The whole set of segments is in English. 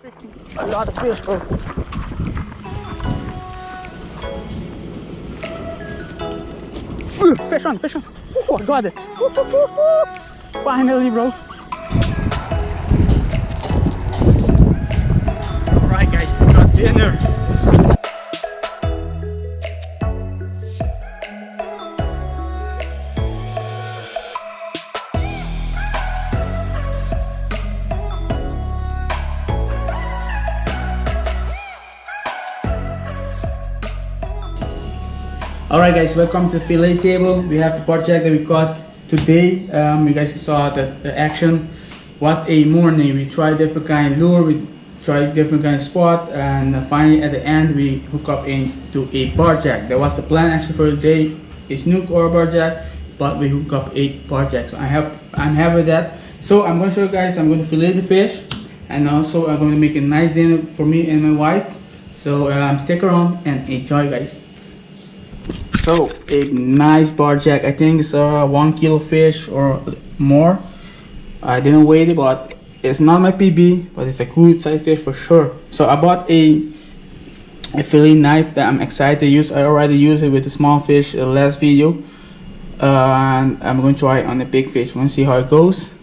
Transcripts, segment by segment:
A lot of fish, bro. Fish on, fish on. Oh, I got it. Finally, bro. Alright, guys, we got dinner. Alright guys, welcome to the fillet table. We have the project that we got today. You guys saw the action. What a morning. We tried different kind of lure, we tried different kind of spot, and finally at the end we hook up into a project. That was the plan actually for the day. It's snook or project, but we hook up a project. So I'm happy with that. So I'm going to show you guys, I'm going to fillet the fish, and also I'm going to make a nice dinner for me and my wife. So stick around and enjoy, guys. So a nice project. I think it's 1 kilo fish or more. I didn't weigh it, but it's not my PB, but it's a good size fish for sure. So I bought a fillet knife that I'm excited to use. I already used it with the small fish last video, and I'm going to try it on the big fish. We're going to see how it goes.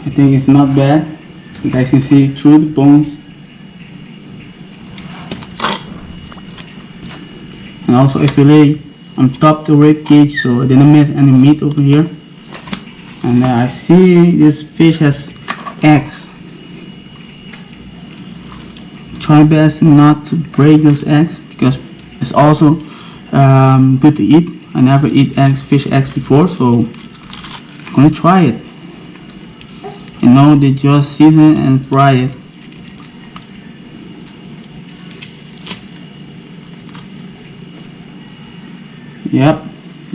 I think it's not bad. You guys can see through the bones, and also a fillet on top the rib cage, so I didn't miss any meat over here. And I see this fish has eggs. Try best not to break those eggs because it's also good to eat. I never eat fish eggs before, so I'm gonna try it. You know, they just season and fry it. Yep,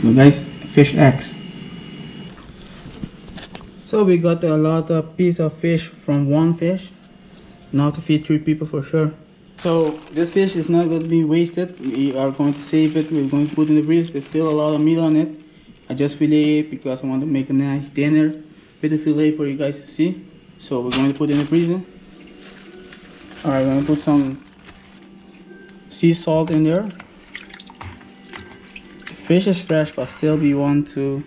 look guys, fish eggs. So we got a lot of piece of fish from one fish. Now to feed 3 people for sure. So this fish is not going to be wasted. We are going to save it. We're going to put it in the freezer. There's still a lot of meat on it. I just fillet it because I want to make a nice dinner with the fillet for you guys to see. So we're going to put it in the freezer. Alright, we're going to put some sea salt in there. The fish is fresh, but still we want to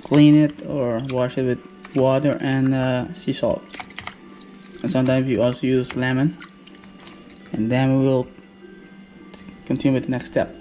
clean it or wash it with water and sea salt. And sometimes we also use lemon. And then we will continue with the next step.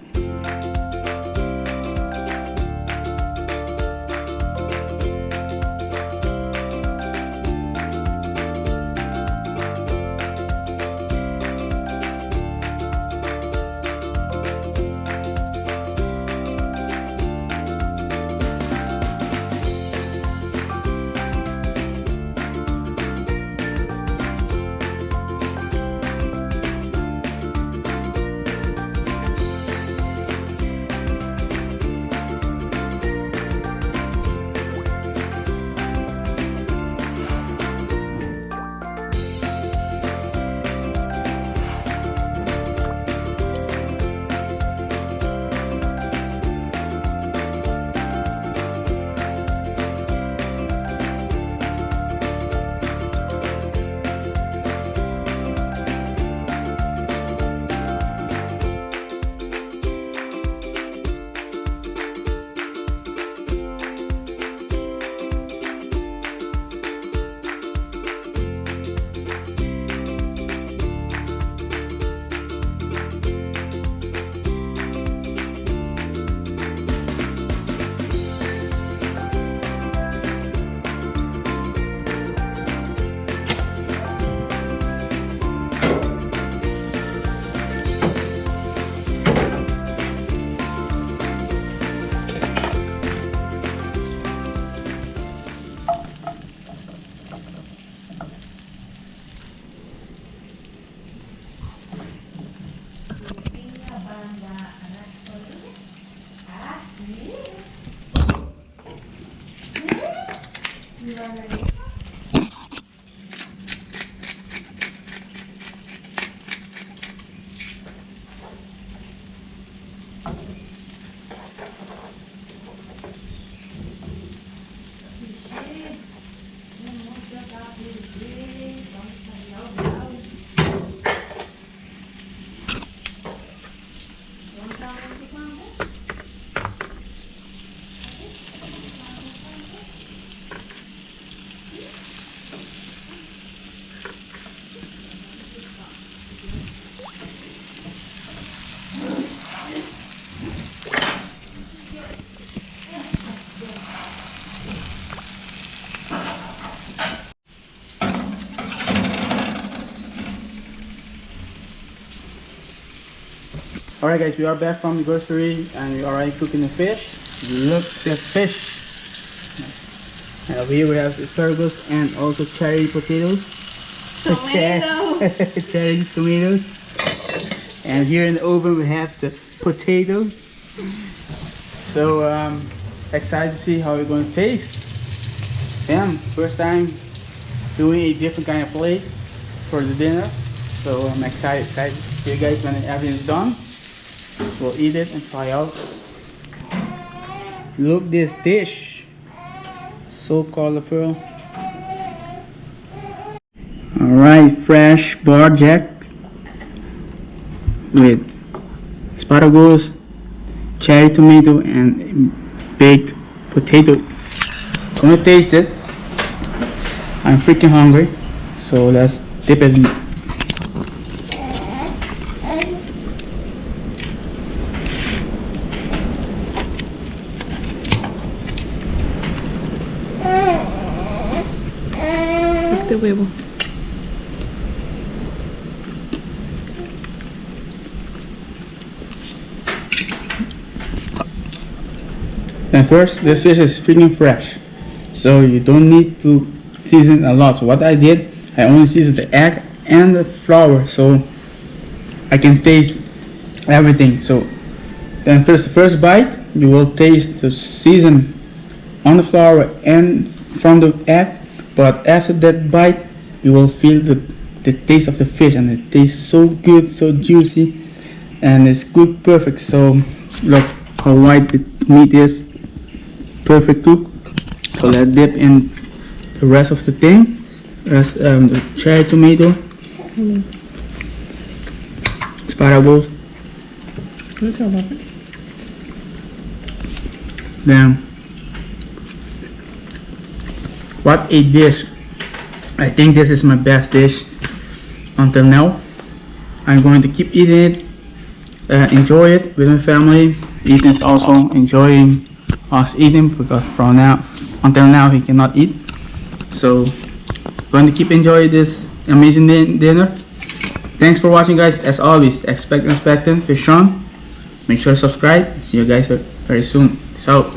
Alright guys, we are back from the grocery and we are already cooking the fish. Look at the fish. And over here we have asparagus and also cherry potatoes. Tomato. Cherry tomatoes. And here in the oven we have the potato. So excited to see how it's going to taste. Yeah, first time doing a different kind of plate for the dinner. So I'm excited to see you guys when everything is done. We'll eat it and try out. Look this dish, so colorful. Alright, fresh barjack with asparagus, cherry tomato and baked potato. I'm gonna taste it. I'm freaking hungry, so let's dip it in. The huevo. And first, this fish is freaking fresh, so you don't need to season a lot. So what I did, I only seasoned the egg and the flour, so I can taste everything. So then the first bite, you will taste the season on the flour and from the egg. But after that bite, you will feel the taste of the fish, and it tastes so good, so juicy, and it's good, perfect. So look how white the meat is, perfect cook. So let's dip in the rest of the thing, the cherry tomato, asparagus. Then what a dish. I think this is my best dish until now. I'm going to keep eating it, enjoy it with my family. Ethan is also enjoying us eating because from now until now he cannot eat. So going to keep enjoying this amazing dinner. Thanks for watching guys. As always, expecting fish on. Make sure to subscribe. See you guys very soon. Peace out.